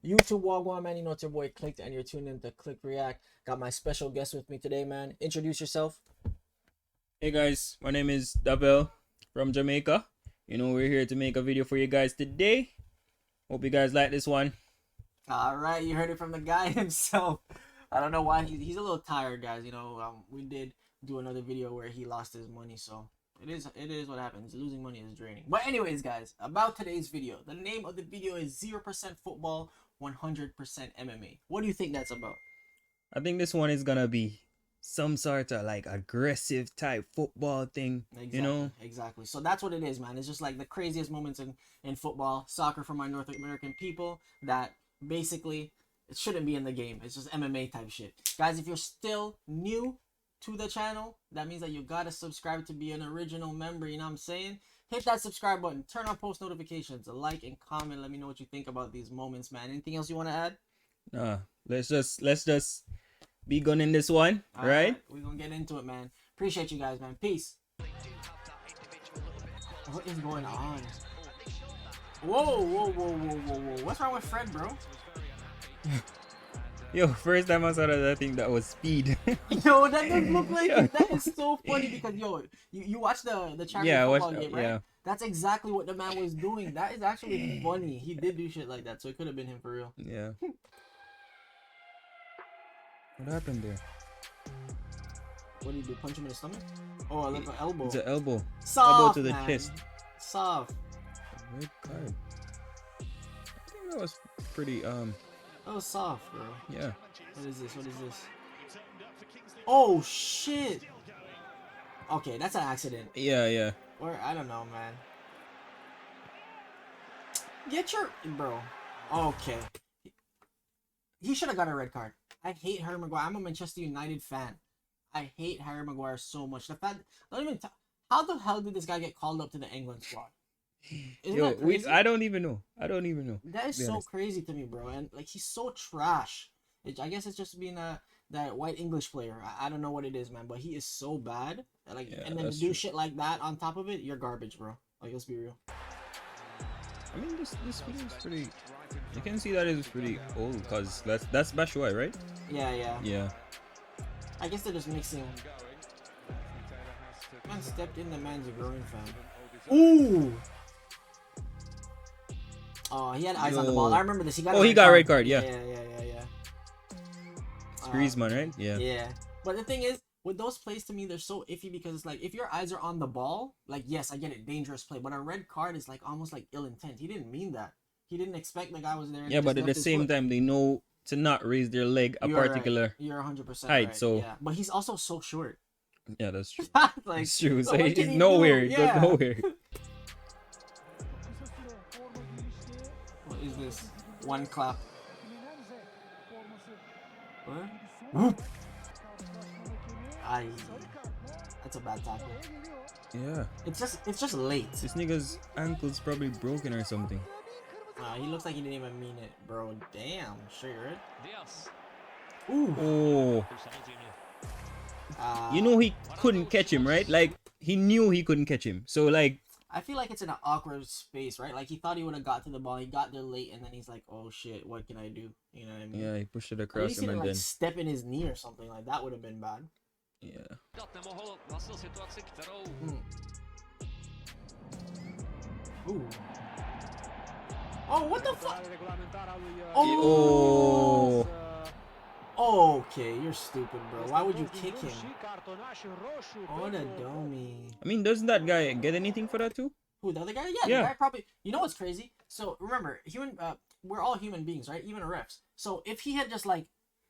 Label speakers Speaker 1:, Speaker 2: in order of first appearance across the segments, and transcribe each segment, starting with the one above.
Speaker 1: YouTube Wagwan, man. You know it's your boy Clicked, and you're tuned in to Click React. Got my special guest with me today, man. Introduce yourself.
Speaker 2: Hey guys, my name is Davel from Jamaica. We're here to make a video for you guys today. Hope you guys like this one.
Speaker 1: All right, you heard it from the guy himself. I don't know why he's a little tired, guys. We did do another video where he lost his money, so it is what happens. Losing money is draining. But anyways, guys, about today's video. The name of the video is 0% football, 100% MMA. What do you think that's about?
Speaker 2: I think this one is gonna be some sort of like aggressive type football thing.
Speaker 1: Exactly. So that's what it is, man. It's just like the craziest moments in football, soccer for my North American people that basically it shouldn't be in the game. It's just MMA type shit. Guys, if you're still new to the channel, that means that you gotta subscribe to be an original member, you know what I'm saying? Hit that subscribe button, turn on post notifications, like and comment, let me know what you think about these moments, man. Anything else you want to add?
Speaker 2: Let's just be gunning this one,
Speaker 1: All
Speaker 2: right?
Speaker 1: We're gonna get into it, man. Appreciate you guys, man. Peace. What is going on? Whoa. What's wrong with Fred, bro?
Speaker 2: Yo, first time I saw that, I think that was speed.
Speaker 1: Yo, that does look like it. That is so funny because you watched the champion football game, right?
Speaker 2: Yeah.
Speaker 1: That's exactly what the man was doing. That is actually funny. He did do shit like that, so it could have been him for real.
Speaker 2: Yeah. What happened there?
Speaker 1: What did he do? Punch him in the stomach? Oh, I left an elbow.
Speaker 2: It's an elbow.
Speaker 1: Soft,
Speaker 2: elbow to the
Speaker 1: man.
Speaker 2: chest.
Speaker 1: Soft.
Speaker 2: Red card. I think that was pretty
Speaker 1: That was soft, bro.
Speaker 2: yeah.
Speaker 1: What is this? Oh shit. Okay, that's an accident.
Speaker 2: Yeah.
Speaker 1: Or I don't know, man. Get your bro. Okay. He should have got a red card. I hate Harry Maguire. I'm a Manchester United fan. I hate Harry Maguire so much. The fact, how the hell did this guy get called up to the England squad? Isn't that crazy?
Speaker 2: I don't even know.
Speaker 1: That is so crazy to me, bro. And like he's so trash. I guess it's just being that white English player. I don't know what it is, man. But he is so bad. Like,
Speaker 2: Yeah,
Speaker 1: and then to
Speaker 2: that's
Speaker 1: do
Speaker 2: true.
Speaker 1: shit like that on top of it, you're garbage, bro. Like, let's be real.
Speaker 2: I mean, this video is pretty. You can see that it's pretty old because that's Batshuayi, right?
Speaker 1: Yeah.
Speaker 2: Yeah.
Speaker 1: I guess they're just mixing. Man stepped in the man's groin, fam. Ooh. Oh, he had eyes on the ball. I remember this. He got.
Speaker 2: He got a red card. Yeah.
Speaker 1: Yeah.
Speaker 2: It's Griezmann, right? Yeah.
Speaker 1: Yeah. But the thing is, with those plays to me, they're so iffy because it's like if your eyes are on the ball, like yes, I get it, dangerous play. But a red card is like almost like ill intent. He didn't mean that. He didn't expect the guy was there. And
Speaker 2: Yeah, but at the same time, they know to not raise their leg a particular.
Speaker 1: Right. You're 100%
Speaker 2: height.
Speaker 1: right.
Speaker 2: So
Speaker 1: yeah, but he's also so short.
Speaker 2: yeah, that's true.
Speaker 1: Like,
Speaker 2: It's true.
Speaker 1: so
Speaker 2: So
Speaker 1: what
Speaker 2: he's
Speaker 1: can he
Speaker 2: nowhere.
Speaker 1: do?
Speaker 2: He
Speaker 1: Yeah.
Speaker 2: goes nowhere.
Speaker 1: What is this? One clap. What? Aye. That's a bad tackle.
Speaker 2: Yeah.
Speaker 1: It's just late.
Speaker 2: This nigga's ankle's probably broken or something.
Speaker 1: He looks like he didn't even mean it, bro. Damn, sure you're it. Ooh.
Speaker 2: Oh. He couldn't catch him, right? Like he knew he couldn't catch him. So like.
Speaker 1: I feel like it's in an awkward space, right? Like he thought he would have got to the ball. He got there late, and then he's like, "Oh shit, what can I do?" You know what I mean?
Speaker 2: Yeah, he pushed it
Speaker 1: At
Speaker 2: across
Speaker 1: least he
Speaker 2: him
Speaker 1: didn't
Speaker 2: and
Speaker 1: like
Speaker 2: then.
Speaker 1: step in his knee or something like that. Would have been bad.
Speaker 2: Yeah.
Speaker 1: Ooh. Oh, what the fuck?
Speaker 2: Oh.
Speaker 1: Okay, you're stupid, bro. Why would you kick him? Oh, the dummy.
Speaker 2: I mean, doesn't that guy get anything for that too?
Speaker 1: Who, the other guy?
Speaker 2: Yeah.
Speaker 1: The guy probably. You know what's crazy? So remember, we're all human beings, right? Even refs. So if he had just like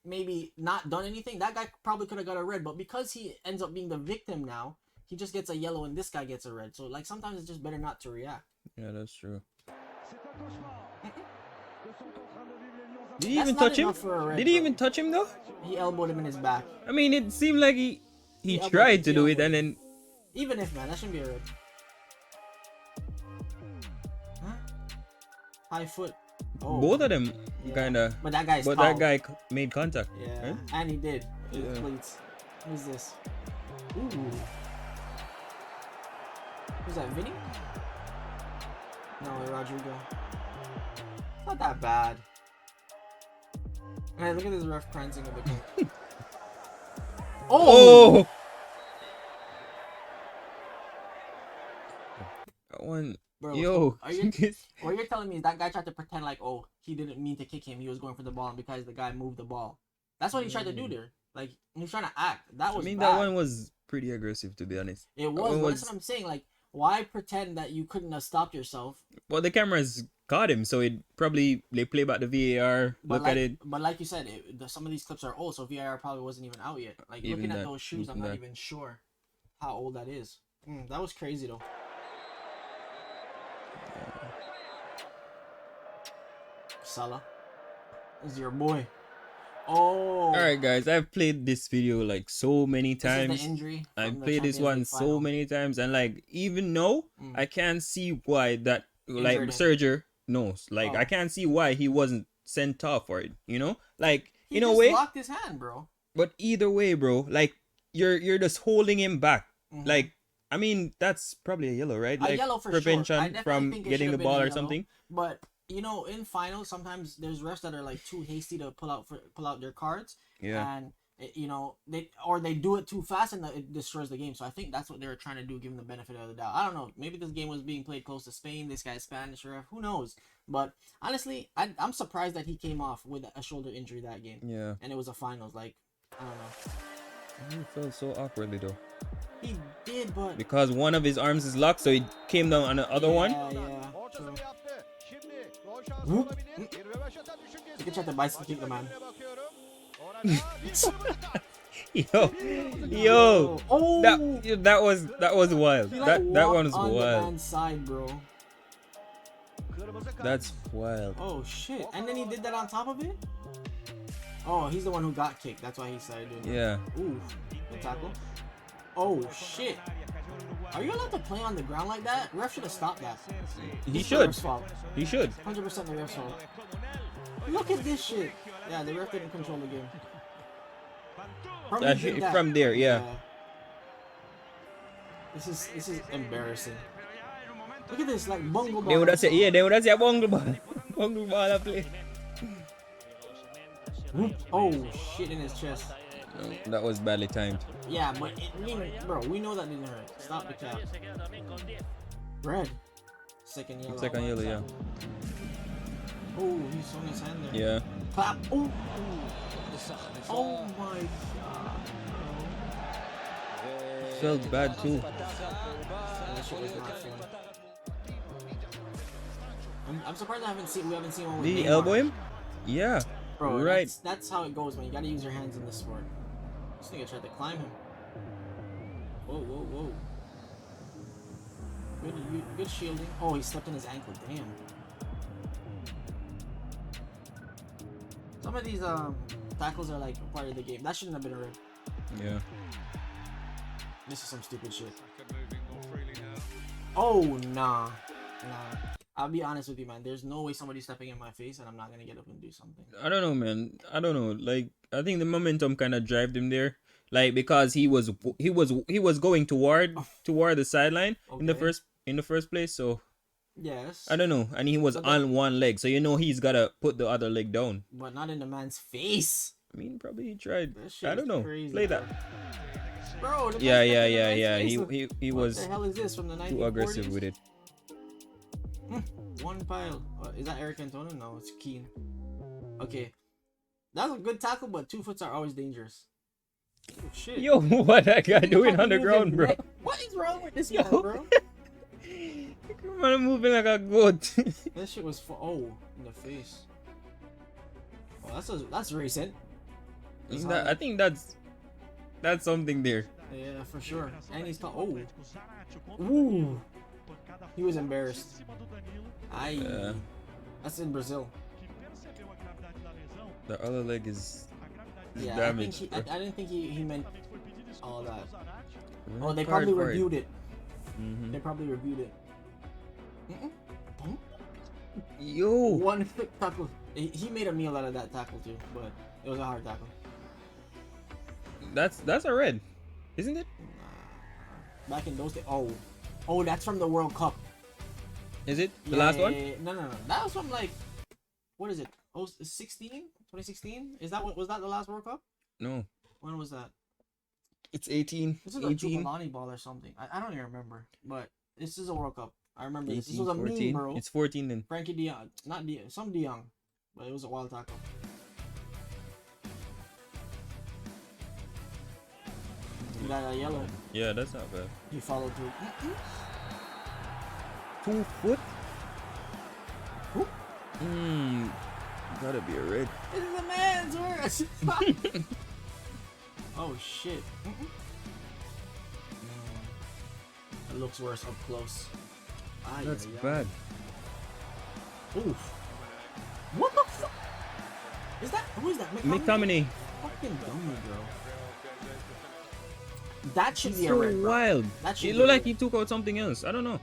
Speaker 1: maybe not done anything, that guy probably could have got a red. But because he ends up being the victim now, he just gets a yellow, and this guy gets a red. So like sometimes it's just better not to react.
Speaker 2: Yeah, that's true. Did he
Speaker 1: That's
Speaker 2: even
Speaker 1: not
Speaker 2: touch him?
Speaker 1: enough for a red,
Speaker 2: Did he
Speaker 1: bro.
Speaker 2: even touch him though?
Speaker 1: He elbowed him in his back.
Speaker 2: I mean, it seemed like he
Speaker 1: elbowed
Speaker 2: tried
Speaker 1: him,
Speaker 2: to
Speaker 1: he
Speaker 2: do it
Speaker 1: elbowed
Speaker 2: and then.
Speaker 1: Even if, man, that shouldn't be a red. Huh? High foot. Oh.
Speaker 2: Both of them
Speaker 1: Yeah.
Speaker 2: kinda.
Speaker 1: But that guy's
Speaker 2: But
Speaker 1: tall.
Speaker 2: that guy made contact.
Speaker 1: Yeah,
Speaker 2: Right?
Speaker 1: and he did. With
Speaker 2: Yeah.
Speaker 1: cleats. Who's this? Ooh. Who's that, Vinny? No, Rodrigo. Not that bad. Man, look at this ref prancing in the court.
Speaker 2: Oh! That one.
Speaker 1: Bro,
Speaker 2: Yo.
Speaker 1: are you, what you're telling me is that guy tried to pretend like, oh, he didn't mean to kick him. He was going for the ball, and because the guy moved the ball. That's what he tried to do there. Like, he was trying to act. That was
Speaker 2: I mean,
Speaker 1: bad.
Speaker 2: that one was pretty aggressive, to be honest.
Speaker 1: It was, but that's what I'm saying. Like, why pretend that you couldn't have stopped yourself?
Speaker 2: Well, the cameras caught him, so it probably they play back the VAR, look at it.
Speaker 1: But like you said, some of these clips are old, so VAR probably wasn't even out yet. Like,
Speaker 2: Even
Speaker 1: looking at
Speaker 2: that,
Speaker 1: those shoes, I'm
Speaker 2: even
Speaker 1: not
Speaker 2: that.
Speaker 1: even sure how old that is. That was crazy, though. Salah. This is your boy. Oh.
Speaker 2: All right, guys, I've played this video like so many
Speaker 1: This is
Speaker 2: times.
Speaker 1: the injury
Speaker 2: I've
Speaker 1: from the
Speaker 2: played this
Speaker 1: Champions
Speaker 2: one
Speaker 1: League
Speaker 2: so
Speaker 1: final.
Speaker 2: many times, and like even now, I can't see why that like
Speaker 1: Injured him.
Speaker 2: Serger knows. Like
Speaker 1: Oh.
Speaker 2: I can't see why he wasn't sent off for it. You know, like
Speaker 1: He
Speaker 2: in a
Speaker 1: just
Speaker 2: way.
Speaker 1: locked his hand, bro.
Speaker 2: But either way, bro, like you're just holding him back.
Speaker 1: Mhm.
Speaker 2: Like I mean, that's probably a yellow, right?
Speaker 1: A
Speaker 2: Like
Speaker 1: yellow for sure. I
Speaker 2: prevention
Speaker 1: definitely
Speaker 2: from
Speaker 1: think it
Speaker 2: getting
Speaker 1: should
Speaker 2: the
Speaker 1: have been a
Speaker 2: ball or
Speaker 1: yellow.
Speaker 2: something.
Speaker 1: But you know, in finals, sometimes there's refs that are like too hasty to pull out their cards,
Speaker 2: Yeah.
Speaker 1: and you know they do it too fast and it destroys the game. So I think that's what they were trying to do, give them the benefit of the doubt. I don't know. Maybe this game was being played close to Spain. This guy's Spanish ref. Who knows? But honestly, I'm surprised that he came off with a shoulder injury that game,
Speaker 2: Yeah.
Speaker 1: and it was a finals. Like, I don't know.
Speaker 2: He felt so awkwardly though.
Speaker 1: He did, but
Speaker 2: Because one of his arms is locked, so he came down on the other one.
Speaker 1: Yeah. True. Whoop. You can try to bicycle kick the man.
Speaker 2: Yo,
Speaker 1: Oh,
Speaker 2: that was wild.
Speaker 1: he, like,
Speaker 2: That
Speaker 1: walked
Speaker 2: one was
Speaker 1: on the
Speaker 2: wild.
Speaker 1: man's side, bro.
Speaker 2: That's wild.
Speaker 1: Oh shit! And then he did that on top of it. Oh, he's the one who got kicked. That's why he started doing
Speaker 2: Yeah.
Speaker 1: that. Ooh, good tackle. Oh shit! Are you allowed to play on the ground like that? Ref should have stopped that.
Speaker 2: He
Speaker 1: It's the
Speaker 2: should.
Speaker 1: ref's fault.
Speaker 2: He should.
Speaker 1: 100% the ref's fault. Look at this shit. Yeah, the ref didn't control the game. Probably did that.
Speaker 2: From there, yeah.
Speaker 1: This is embarrassing. Look at this, like bungle ball.
Speaker 2: They would have said, yeah, they would have said bungle ball. Bungle ball I play.
Speaker 1: Whoop. Oh shit in his chest.
Speaker 2: No, that was badly timed.
Speaker 1: Yeah, but bro, we know that didn't hurt. Stop the cap. Red. Second yellow.
Speaker 2: Second yellow, yeah.
Speaker 1: Oh, he swung his hand there.
Speaker 2: Yeah.
Speaker 1: Clap. Oh. Oh my god.
Speaker 2: Felt bad too.
Speaker 1: That shit was not fun. I'm surprised we haven't seen one with
Speaker 2: Did he
Speaker 1: Neymar.
Speaker 2: elbow him? Yeah.
Speaker 1: Bro,
Speaker 2: Right.
Speaker 1: that's how it goes, man. You gotta use your hands in this sport. This nigga tried to climb him. Whoa. Good shielding. Oh, he stepped on his ankle. Damn. Some of these tackles are like part of the game. That shouldn't have been a red.
Speaker 2: Yeah.
Speaker 1: This is some stupid shit. Oh, nah. I'll be honest with you, man. There's no way somebody's stepping in my face and I'm not gonna get up and do something.
Speaker 2: I don't know, man. I don't know. Like, I think the momentum kind of drove him there. Like, because he was going toward the sideline in the first place. So
Speaker 1: Yes.
Speaker 2: I don't know. And he was on one leg, so you know he's gotta put the other leg down.
Speaker 1: But not in the man's face.
Speaker 2: I mean, probably he tried.
Speaker 1: That shit
Speaker 2: I don't
Speaker 1: is
Speaker 2: know.
Speaker 1: crazy,
Speaker 2: Play
Speaker 1: bro.
Speaker 2: that.
Speaker 1: Bro, the
Speaker 2: Yeah.
Speaker 1: man's stepping in the man's face.
Speaker 2: He
Speaker 1: What
Speaker 2: was
Speaker 1: the hell is this from the 1940s?
Speaker 2: too aggressive with it.
Speaker 1: One pile. Is that Eric Cantona? No, it's Keane. Okay. That's a good tackle, but 2 foots are always dangerous. Oh, shit.
Speaker 2: Yo, what that guy doing on the
Speaker 1: Fucking
Speaker 2: ground,
Speaker 1: moving,
Speaker 2: bro?
Speaker 1: right? What is wrong with this
Speaker 2: Yo.
Speaker 1: guy, bro?
Speaker 2: Come on, moving like a goat.
Speaker 1: That shit was in the face. Oh, that's recent. That's
Speaker 2: I think that's something there.
Speaker 1: Yeah, for sure. And he's Ooh. He was embarrassed.
Speaker 2: Yeah.
Speaker 1: That's in Brazil.
Speaker 2: The other leg is
Speaker 1: Yeah,
Speaker 2: damaged.
Speaker 1: I didn't think he meant all that.
Speaker 2: Red
Speaker 1: Oh, they
Speaker 2: card
Speaker 1: probably
Speaker 2: for
Speaker 1: reviewed it.
Speaker 2: Mhm.
Speaker 1: They probably reviewed it.
Speaker 2: Yo,
Speaker 1: One quick tackle. He made a meal out of that tackle too, but it was a hard tackle.
Speaker 2: that's a red, isn't it?
Speaker 1: Back in those days. Oh, that's from the World Cup.
Speaker 2: Is it the last one?
Speaker 1: No. That was from like, what is it? Oh, 16, 2016? Is that what was that the last World Cup?
Speaker 2: No,
Speaker 1: When was that?
Speaker 2: it's 18.
Speaker 1: This is a
Speaker 2: 18.
Speaker 1: Jubilani ball or something. I don't even remember. But this is a World Cup. I remember this. This
Speaker 2: 18,
Speaker 1: was a meme,
Speaker 2: 14.
Speaker 1: bro.
Speaker 2: It's 14 then.
Speaker 1: Frankie De Jong, not De, some De Jong, but it was a wild tackle. You got a yellow.
Speaker 2: Yeah, that's not bad.
Speaker 1: You followed through.
Speaker 2: 2 foot?
Speaker 1: Whoop.
Speaker 2: Gotta be a red.
Speaker 1: This is a man's worst. Oh shit. It looks worse up close.
Speaker 2: That's bad.
Speaker 1: Oof. What the fuck? Is that who is that?
Speaker 2: McTominay.
Speaker 1: Fucking dummy, bro. That should be a
Speaker 2: So
Speaker 1: red, bro.
Speaker 2: wild.
Speaker 1: That should
Speaker 2: It
Speaker 1: be
Speaker 2: looked
Speaker 1: a
Speaker 2: like
Speaker 1: red.
Speaker 2: he took out something else. I don't know.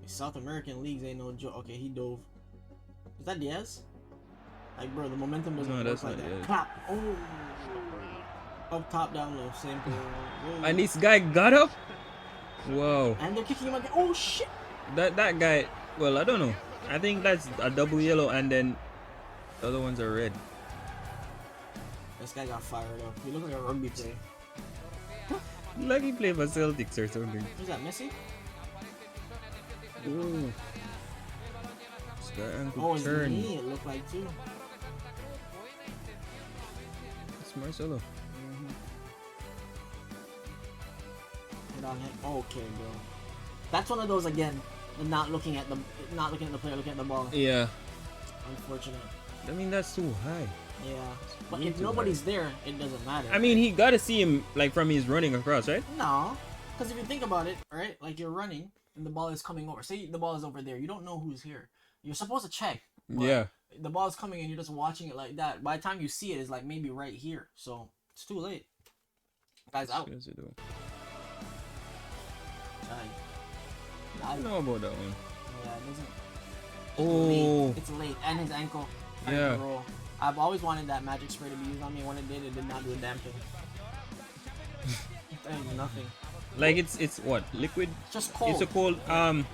Speaker 1: South American leagues ain't no joke. Okay, he dove. Is that Diaz? Like, bro, the momentum doesn't
Speaker 2: No,
Speaker 1: work
Speaker 2: that's
Speaker 1: like
Speaker 2: not
Speaker 1: that.
Speaker 2: Diaz.
Speaker 1: Clap. Oh. Up, top, down, low. Same thing. Whoa.
Speaker 2: And this guy got up. Wow.
Speaker 1: And they're kicking him again. Oh shit.
Speaker 2: That guy. Well, I don't know. I think that's a double yellow, and then the other ones are red.
Speaker 1: This guy got fired up. He looked like a rugby player.
Speaker 2: Like he played for Celtics or something.
Speaker 1: Who's that, Messi?
Speaker 2: Ooh. This guy ankle
Speaker 1: Oh, his
Speaker 2: turn.
Speaker 1: knee, it looked like too.
Speaker 2: It's Marcelo.
Speaker 1: Hit on him. Okay, bro. That's one of those again. Not looking at the player, looking at the ball.
Speaker 2: Yeah.
Speaker 1: Unfortunate.
Speaker 2: I mean, that's too high.
Speaker 1: Yeah. But
Speaker 2: Way
Speaker 1: if
Speaker 2: too
Speaker 1: nobody's there, it doesn't matter.
Speaker 2: I mean, he got to see him like from his running across, right?
Speaker 1: No, because if you think about it, right? Like you're running and the ball is coming over. Say the ball is over there. You don't know who's here. You're supposed to check. but
Speaker 2: Yeah.
Speaker 1: The ball is coming and you're just watching it like that. By the time you see it, it's like maybe right here. So it's too late. Guy's out.
Speaker 2: Yes, you do.
Speaker 1: I
Speaker 2: I don't know about that one.
Speaker 1: Yeah, it doesn't.
Speaker 2: Oh.
Speaker 1: It's late. And his ankle.
Speaker 2: Yeah.
Speaker 1: Roll. I've always wanted that magic spray to be used on me. When it did not do a damn thing. It did nothing.
Speaker 2: Like it's what? Liquid?
Speaker 1: Just cold.
Speaker 2: It's a cold
Speaker 1: Cramp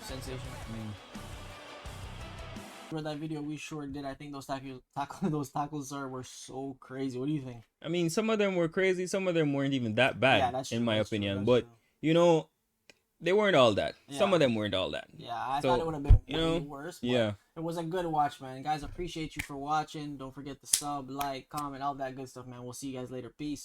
Speaker 1: sensation. For that video, we sure did. I think those tackles were so crazy. What do you think?
Speaker 2: I mean, some of them were crazy, some of them weren't even that bad,
Speaker 1: Yeah, that's
Speaker 2: in
Speaker 1: true,
Speaker 2: my
Speaker 1: that's true,
Speaker 2: opinion.
Speaker 1: that's
Speaker 2: But
Speaker 1: true.
Speaker 2: you know, they weren't all that. Some
Speaker 1: Yeah.
Speaker 2: of them weren't all that.
Speaker 1: Yeah, I
Speaker 2: So,
Speaker 1: thought it would have been
Speaker 2: you
Speaker 1: way
Speaker 2: know,
Speaker 1: worse. But
Speaker 2: yeah.
Speaker 1: it was a good watch, man. Guys, appreciate you for watching. Don't forget to sub, like, comment, all that good stuff, man. We'll see you guys later. Peace.